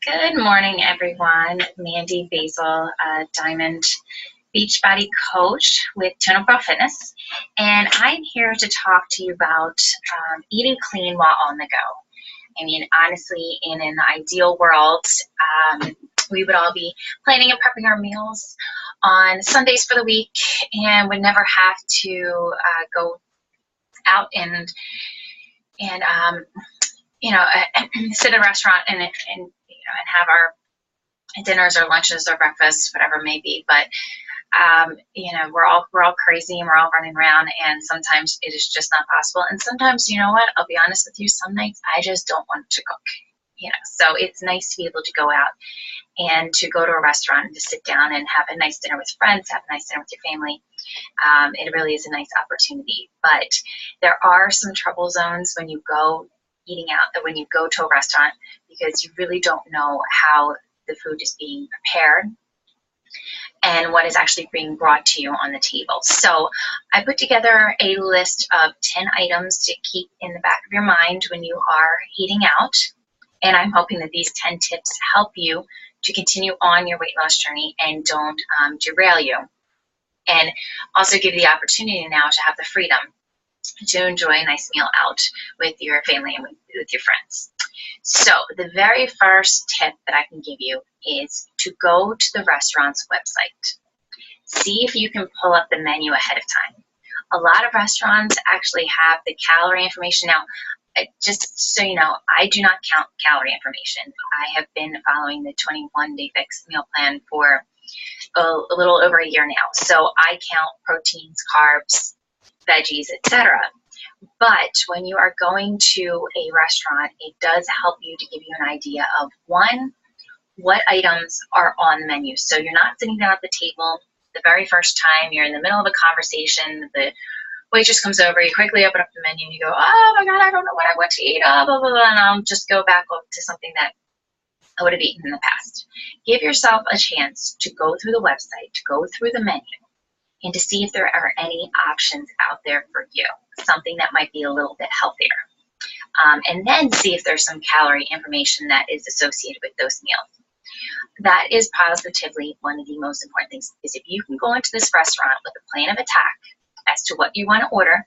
Good morning, everyone. Mandy Basil, Diamond Beachbody coach with Tone Pro Fitness, and I'm here to talk to you about eating clean while on the go. I mean, honestly, in an ideal world, we would all be planning and prepping our meals on Sundays for the week and would never have to go out and sit in a restaurant and have our dinners or lunches or breakfasts, whatever it may be. But we're all crazy and we're all running around, and sometimes it is just not possible. And sometimes, you know what? I'll be honest with you. Some nights I just don't want to cook. So it's nice to be able to go out and to go to a restaurant and to sit down and have a nice dinner with friends, have a nice dinner with your family. It really is a nice opportunity. But there are some trouble zones when you go eating out, when you go to a restaurant, because you really don't know how the food is being prepared and what is actually being brought to you on the table. So I put together a list of 10 items to keep in the back of your mind when you are eating out. And I'm hoping that these 10 tips help you to continue on your weight loss journey and don't derail you. And also give you the opportunity now to have the freedom to enjoy a nice meal out with your family and with your friends. So the very first tip that I can give you is to go to the restaurant's website. See if you can pull up the menu ahead of time. A lot of restaurants actually have the calorie information. Now, just so you know, I do not count calorie information. I have been following the 21-day fix meal plan for a little over a year now. So I count proteins, carbs, veggies, etc. But when you are going to a restaurant, it does help you to give you an idea of, one, what items are on the menu. So you're not sitting down at the table the very first time, you're in the middle of a conversation, the waitress comes over, you quickly open up the menu and you go, oh my God, I don't know what I want to eat, blah, blah, blah, and I'll just go back up to something that I would have eaten in the past. Give yourself a chance to go through the website, to go through the menu, and to see if there are any options out there for you, something that might be a little bit healthier. And then see if there's some calorie information that is associated with those meals. That is positively one of the most important things, is if you can go into this restaurant with a plan of attack as to what you want to order,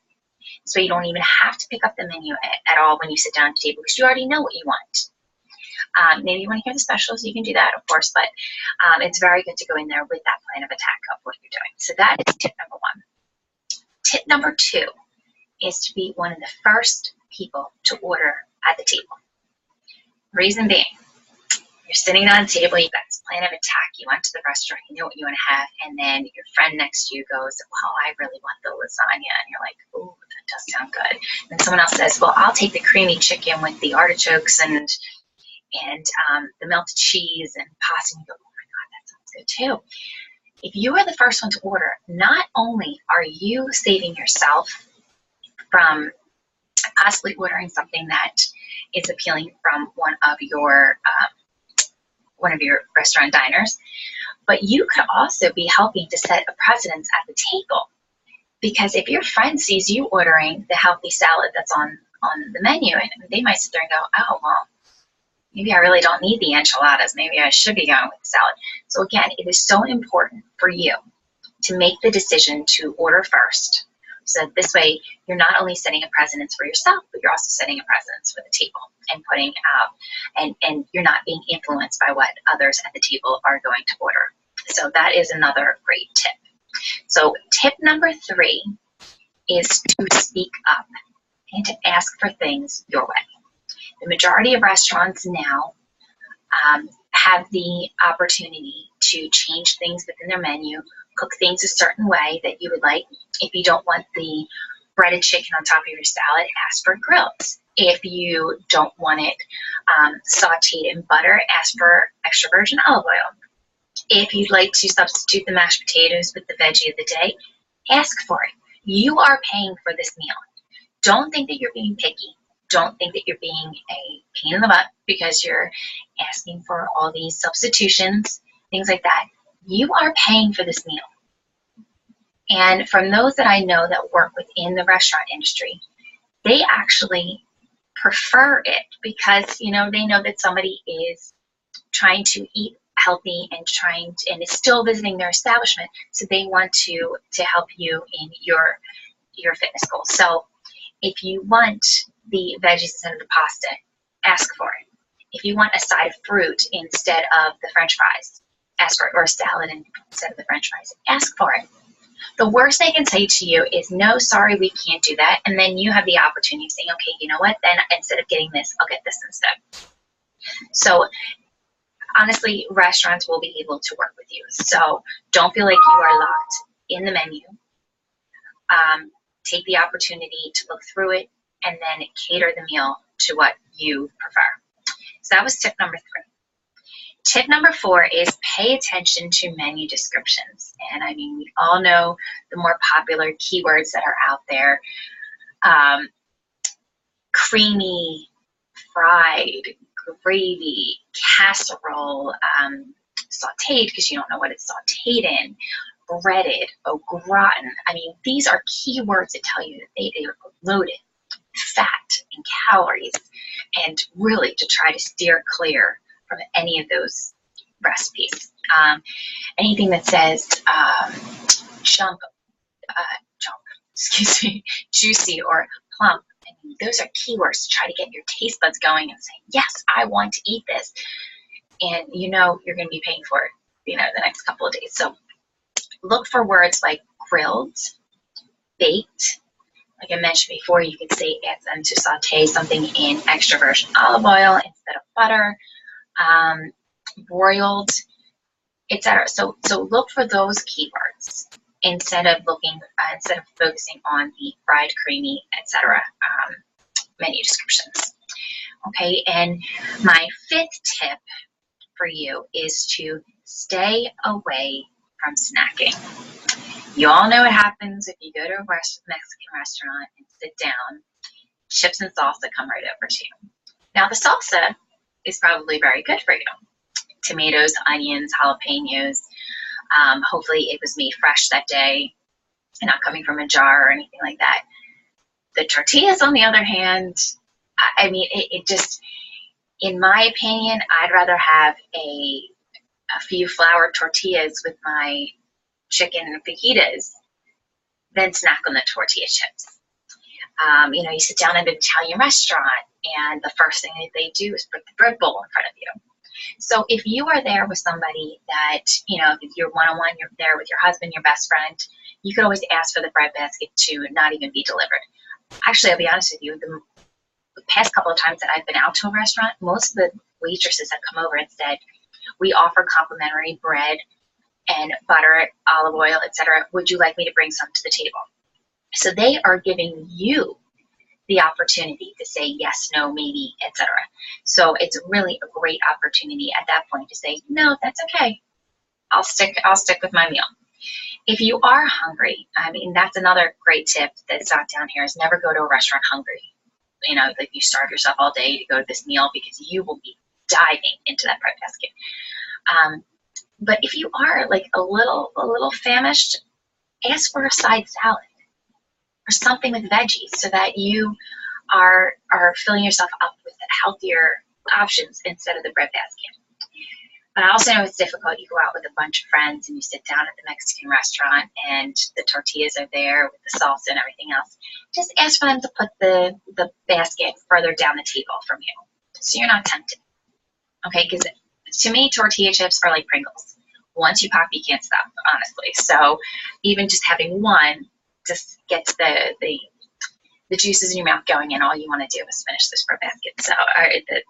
so you don't even have to pick up the menu at all when you sit down at the table, because you already know what you want. Maybe you want to hear the specials, you can do that, of course, but it's very good to go in there with that plan of attack of what you're doing. So that is tip number one. Tip number two is to be one of the first people to order at the table. Reason being, you're sitting on a table, you've got this plan of attack, you went to the restaurant, you know what you want to have, and then your friend next to you goes, well, I really want the lasagna, and you're like, oh, that does sound good. And someone else says, well, I'll take the creamy chicken with the artichokes and the melted cheese and pasta, and you go, oh my God, that sounds good too. If you are the first one to order, not only are you saving yourself from possibly ordering something that is appealing from one of your restaurant diners, but you could also be helping to set a precedence at the table. Because if your friend sees you ordering the healthy salad that's on the menu, and they might sit there and go, oh, well, maybe I really don't need the enchiladas. Maybe I should be going with the salad. So again, it is so important for you to make the decision to order first. So this way, you're not only setting a precedence for yourself, but you're also setting a precedence for the table and putting and you're not being influenced by what others at the table are going to order. So that is another great tip. So tip number three is to speak up and to ask for things your way. The majority of restaurants now have the opportunity to change things within their menu, cook things a certain way that you would like. If you don't want the breaded chicken on top of your salad, ask for grilled. If you don't want it sauteed in butter, ask for extra virgin olive oil. If you'd like to substitute the mashed potatoes with the veggie of the day, ask for it. You are paying for this meal. Don't think that you're being picky. Don't think that you're being a pain in the butt because you're asking for all these substitutions, things like that. You are paying for this meal. And from those that I know that work within the restaurant industry, they actually prefer it because, they know that somebody is trying to eat healthy and is still visiting their establishment, so they want to help you in your fitness goals. So if you want the veggies instead of the pasta, ask for it. If you want a side of fruit instead of the French fries, ask for it, or a salad instead of the French fries, ask for it. The worst they can say to you is, no, sorry, we can't do that. And then you have the opportunity of saying, okay, you know what, then instead of getting this, I'll get this instead. So honestly, restaurants will be able to work with you. So don't feel like you are locked in the menu. Take the opportunity to look through it and then cater the meal to what you prefer. So that was tip number 3. Tip number 4 is pay attention to menu descriptions. And I mean, we all know the more popular keywords that are out there. Creamy, fried, gravy, casserole, sauteed, because you don't know what it's sauteed in, breaded, au gratin. I mean, these are keywords that tell you that they are loaded with fat and calories, and really to try to steer clear from any of those recipes. Anything that says juicy or plump, I mean, those are keywords to try to get your taste buds going and saying, yes, I want to eat this. And you know you're going to be paying for it, the next couple of days. So look for words like grilled, baked. Like I mentioned before, you could say ask them to saute something in extra virgin olive oil instead of butter, broiled, etc. So look for those keywords instead of focusing on the fried, creamy, etc. Menu descriptions. Okay, and my 5th tip for you is to stay away from snacking. You all know what happens if you go to a Mexican restaurant and sit down. Chips and salsa come right over to you. Now, the salsa is probably very good for you. Tomatoes, onions, jalapenos. Hopefully it was made fresh that day and not coming from a jar or anything like that. The tortillas, on the other hand, I mean, it just, in my opinion, I'd rather have a few flour tortillas with my chicken fajitas than snack on the tortilla chips. You sit down at an Italian restaurant and the first thing that they do is put the bread bowl in front of you. So if you are there with somebody that, if you're one-on-one, you're there with your husband, your best friend, you could always ask for the bread basket to not even be delivered. Actually, I'll be honest with you, the past couple of times that I've been out to a restaurant, most of the waitresses have come over and said, we offer complimentary bread and butter, olive oil, etc. Would you like me to bring some to the table? So they are giving you the opportunity to say yes, no, maybe, etc. So it's really a great opportunity at that point to say, no, that's okay. I'll stick with my meal. If you are hungry, I mean, that's another great tip that's not down here, is never go to a restaurant hungry. Like you starve yourself all day to go to this meal, because you will be diving into that bread basket. But if you are like a little famished, ask for a side salad or something with veggies, so that you are filling yourself up with healthier options instead of the bread basket. But I also know it's difficult. You go out with a bunch of friends and you sit down at the Mexican restaurant and the tortillas are there with the salsa and everything else. Just ask for them to put the basket further down the table from you, so you're not tempted. Okay, because to me, tortilla chips are like Pringles. Once you pop, you can't stop, honestly. So even just having one just gets the juices in your mouth going, and all you want to do is finish this bread basket,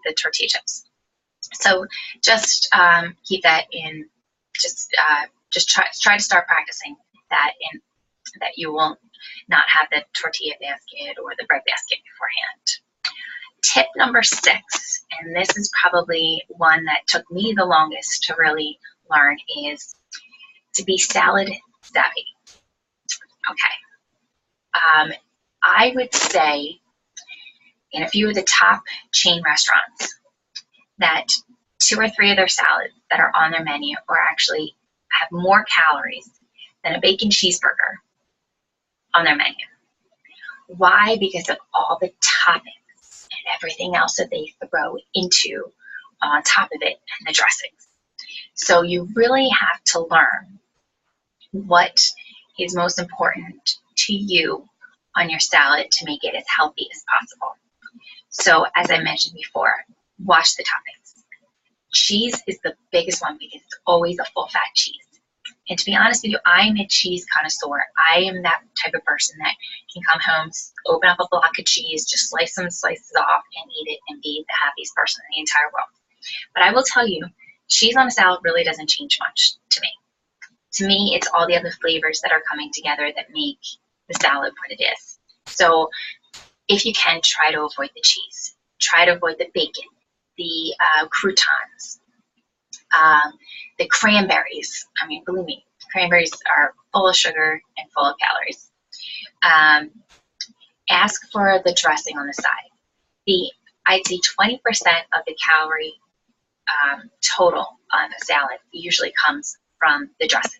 the tortilla chips. So just keep that in. Just try to start practicing that, that you will not have the tortilla basket or the bread basket beforehand. Tip number 6, and this is probably one that took me the longest to really learn, is to be salad savvy. Okay. I would say in a few of the top chain restaurants that 2 or 3 of their salads that are on their menu are actually have more calories than a bacon cheeseburger on their menu. Why? Because of all the toppings and everything else that they throw into on top of it and the dressings. So you really have to learn what is most important to you on your salad to make it as healthy as possible. So as I mentioned before, watch the toppings. Cheese is the biggest one because it's always a full fat cheese. And to be honest with you, I'm a cheese connoisseur. I am that type of person that can come home, open up a block of cheese, just slice some slices off and eat it and be the happiest person in the entire world. But I will tell you, cheese on a salad really doesn't change much to me. To me, it's all the other flavors that are coming together that make the salad what it is. So if you can, try to avoid the cheese. Try to avoid the bacon, the croutons, the cranberries. I mean, believe me, cranberries are full of sugar and full of calories. Ask for the dressing on the side. I'd say 20% of the calorie total on a salad usually comes from the dressing.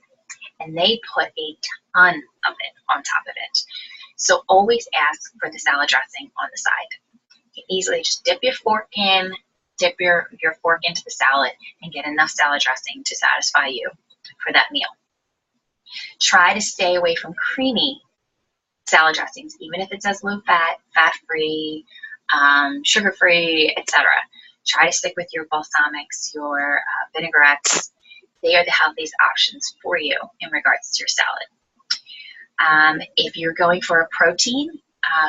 And they put a ton of it on top of it. So always ask for the salad dressing on the side. You can easily just dip your fork in, dip your fork into the salad and get enough salad dressing to satisfy you for that meal. Try to stay away from creamy salad dressings, even if it says low fat, fat-free, sugar-free, etc. Try to stick with your balsamics, your vinaigrettes. They are the healthiest options for you in regards to your salad. If you're going for a protein,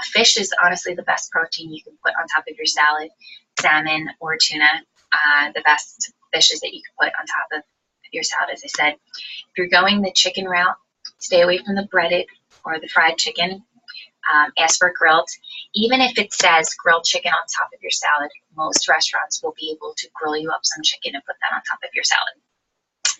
fish is honestly the best protein you can put on top of your salad. Salmon or tuna, the best fishes that you can put on top of your salad, as I said. If you're going the chicken route, stay away from the breaded or the fried chicken. Ask for grilled. Even if it says grilled chicken on top of your salad, most restaurants will be able to grill you up some chicken and put that on top of your salad.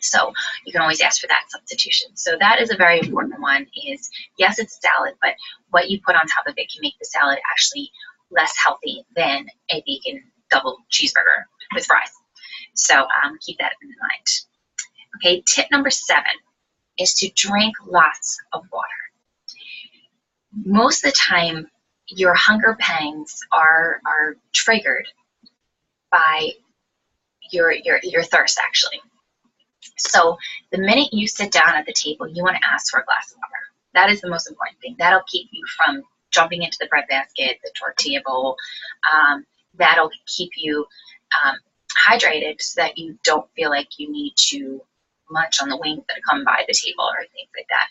So you can always ask for that substitution. So that is a very important one is, yes, it's a salad, but what you put on top of it can make the salad actually less healthy than a vegan double cheeseburger with fries. So keep that in mind. Okay, tip number 7 is to drink lots of water. Most of the time, your hunger pangs are triggered by your thirst, actually. So the minute you sit down at the table, you want to ask for a glass of water. That is the most important thing. That'll keep you from jumping into the breadbasket, the tortilla bowl. That'll keep you hydrated so that you don't feel like you need to munch on the wings that come by the table or things like that.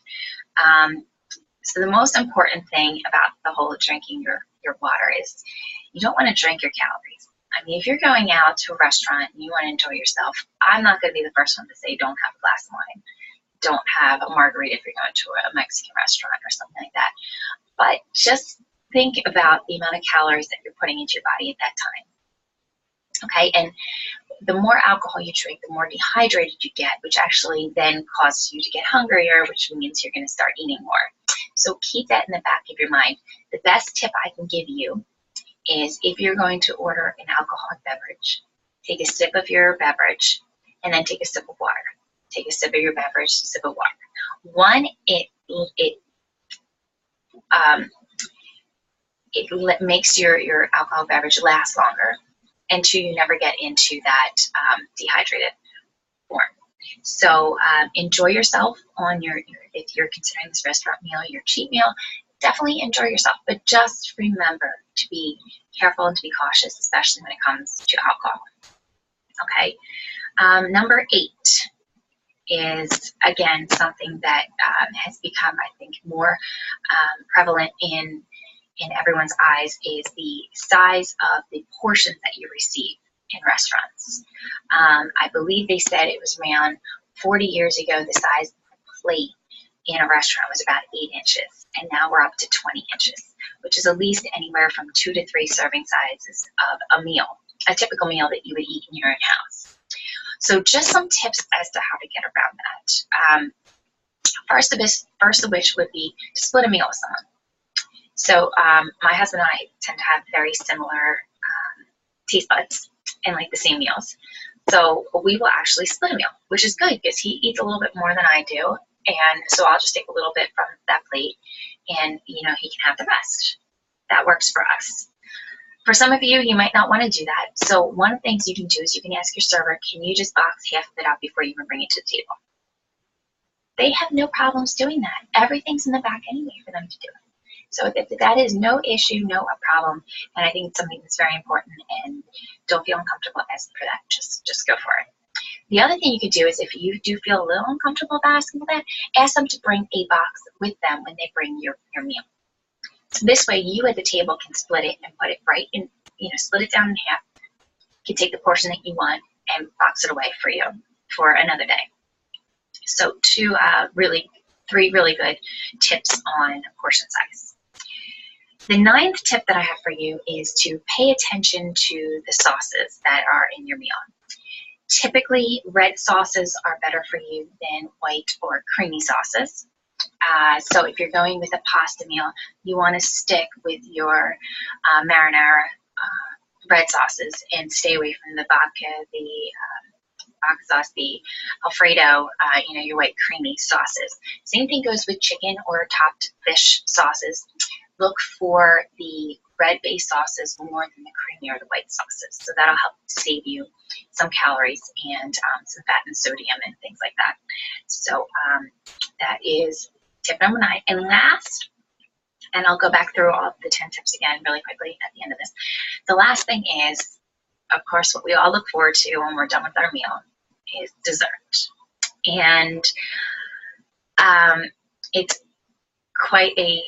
So the most important thing about the whole drinking your water is you don't want to drink your calories. I mean, if you're going out to a restaurant and you want to enjoy yourself, I'm not going to be the first one to say don't have a glass of wine. Don't have a margarita if you're going to a Mexican restaurant or something like that. But just think about the amount of calories that you're putting into your body at that time. Okay, and the more alcohol you drink, the more dehydrated you get, which actually then causes you to get hungrier, which means you're going to start eating more. So keep that in the back of your mind. The best tip I can give you is if you're going to order an alcoholic beverage, take a sip of your beverage and then take a sip of water. Take a sip of your beverage, sip of water. One, it makes your alcohol beverage last longer, and 2, you never get into that dehydrated form. So enjoy yourself on if you're considering this restaurant meal your cheat meal. Definitely enjoy yourself, but just remember to be careful and to be cautious, especially when it comes to alcohol. Okay. Number 8 is, again, something that has become, I think, more prevalent in everyone's eyes, is the size of the portions that you receive in restaurants. I believe they said it was around 40 years ago, the size of the plate in a restaurant was about 8 inches, and now we're up to 20 inches, which is at least anywhere from 2 to 3 serving sizes of a meal, a typical meal that you would eat in your own house. So just some tips as to how to get around that. First of which would be to split a meal with someone. So my husband and I tend to have very similar taste buds and like the same meals. So we will actually split a meal, which is good because he eats a little bit more than I do. And so I'll just take a little bit from that plate and, he can have the rest. That works for us. For some of you, you might not want to do that. So one of the things you can do is you can ask your server, can you just box half of it up before you even bring it to the table? They have no problems doing that. Everything's in the back anyway for them to do it. So that is no issue, no problem. And I think it's something that's very important, and don't feel uncomfortable asking for that. Just go for it. The other thing you could do is if you do feel a little uncomfortable about asking for that, ask them to bring a box with them when they bring your meal. So this way you at the table can split it and put it right in, split it down in half. You can take the portion that you want and box it away for you for another day. So three really good tips on portion size. The 9th tip that I have for you is to pay attention to the sauces that are in your meal. Typically, red sauces are better for you than white or creamy sauces. So if you're going with a pasta meal, you want to stick with your marinara red sauces and stay away from the vodka, the vodka sauce, the Alfredo, your white creamy sauces. Same thing goes with chicken or topped fish sauces. Look for the red-based sauces more than the creamy or the white sauces. So that'll help save you some calories and some fat and sodium and things like that. So that is tip number 9. And last, and I'll go back through all of the 10 tips again really quickly at the end of this. The last thing is, of course, what we all look forward to when we're done with our meal is dessert. And it's quite a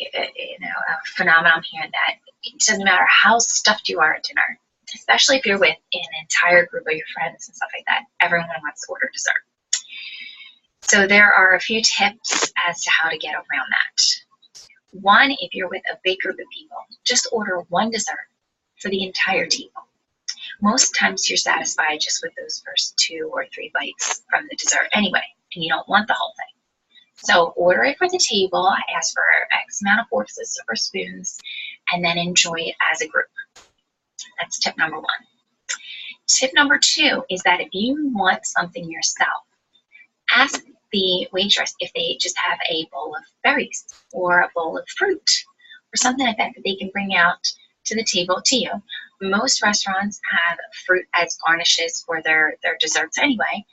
phenomenon here that it doesn't matter how stuffed you are at dinner, especially if you're with an entire group of your friends and stuff like that, everyone wants to order dessert. So there are a few tips as to how to get around that. One, if you're with a big group of people, just order one dessert for the entire table. Most times you're satisfied just with those first 2 or 3 bites from the dessert anyway, and you don't want the whole thing. So order it for the table, ask for X amount of forks or spoons, and then enjoy it as a group. That's tip number 1. Tip number 2 is that if you want something yourself, ask the waitress if they just have a bowl of berries or a bowl of fruit or something like that they can bring out to the table to you. Most restaurants have fruit as garnishes for their desserts anyway.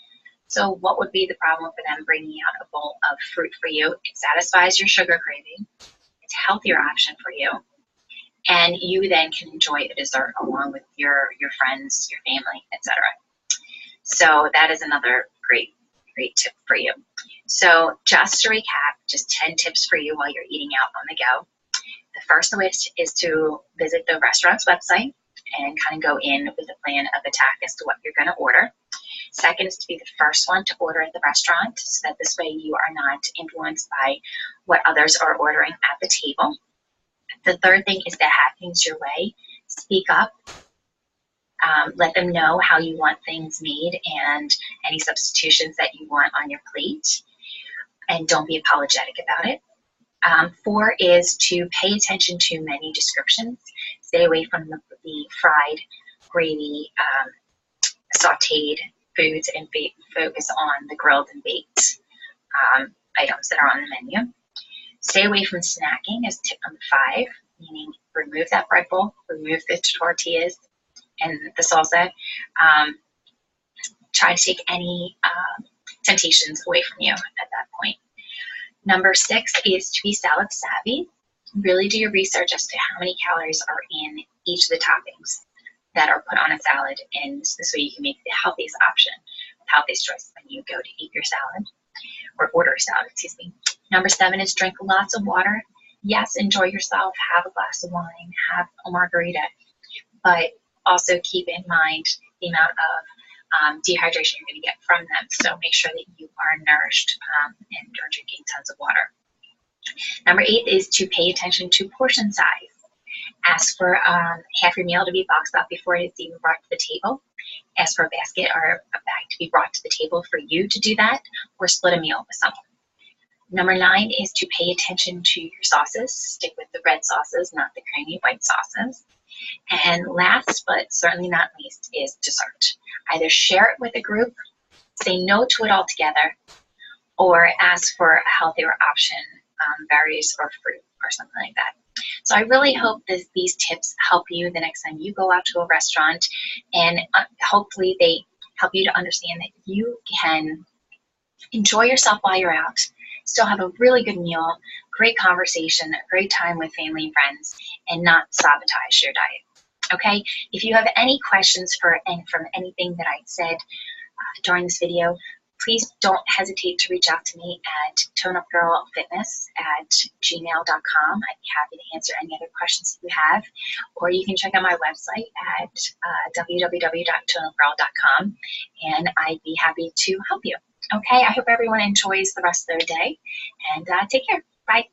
So what would be the problem for them bringing out a bowl of fruit for you? It satisfies your sugar craving. It's a healthier option for you. And you then can enjoy a dessert along with your friends, your family, etc. So that is another great tip for you. So just to recap, just 10 tips for you while you're eating out on the go. The first of which is to visit the restaurant's website and kind of go in with a plan of attack as to what you're going to order. Second is to be the first one to order at the restaurant, so that this way you are not influenced by what others are ordering at the table. The third thing is to have things your way. Speak up. Let them know how you want things made and any substitutions that you want on your plate. And don't be apologetic about it. 4 is to pay attention to menu descriptions. Stay away from the fried, gravy, sauteed foods and focus on the grilled and baked items that are on the menu. Stay away from snacking as tip number 5, meaning remove that bread bowl, remove the tortillas and the salsa. Try to take any temptations away from you at that point. Number 6 is to be salad savvy. Really do your research as to how many calories are in each of the toppings that are put on a salad, and this way you can make the healthiest option, the healthiest choice when you go to eat your salad, or order a salad, excuse me. Number 7 is drink lots of water. Yes, enjoy yourself, have a glass of wine, have a margarita, but also keep in mind the amount of dehydration you're going to get from them. So make sure that you are nourished and are drinking tons of water. Number 8 is to pay attention to portion size. Ask for half your meal to be boxed up before it's even brought to the table. Ask for a basket or a bag to be brought to the table for you to do that, or split a meal with someone. Number 9 is to pay attention to your sauces. Stick with the red sauces, not the creamy white sauces. And last, but certainly not least, is dessert. Either share it with a group, say no to it altogether, or ask for a healthier option, berries or fruit or something like that. So I really hope that these tips help you the next time you go out to a restaurant, and hopefully they help you to understand that you can enjoy yourself while you're out, still have a really good meal, great conversation, a great time with family and friends, and not sabotage your diet. Okay, if you have any questions from anything that I said during this video, please don't hesitate to reach out to me at toneupgirlfitness@gmail.com. I'd be happy to answer any other questions that you have, or you can check out my website at www.toneupgirl.com, and I'd be happy to help you. Okay, I hope everyone enjoys the rest of their day, and take care. Bye.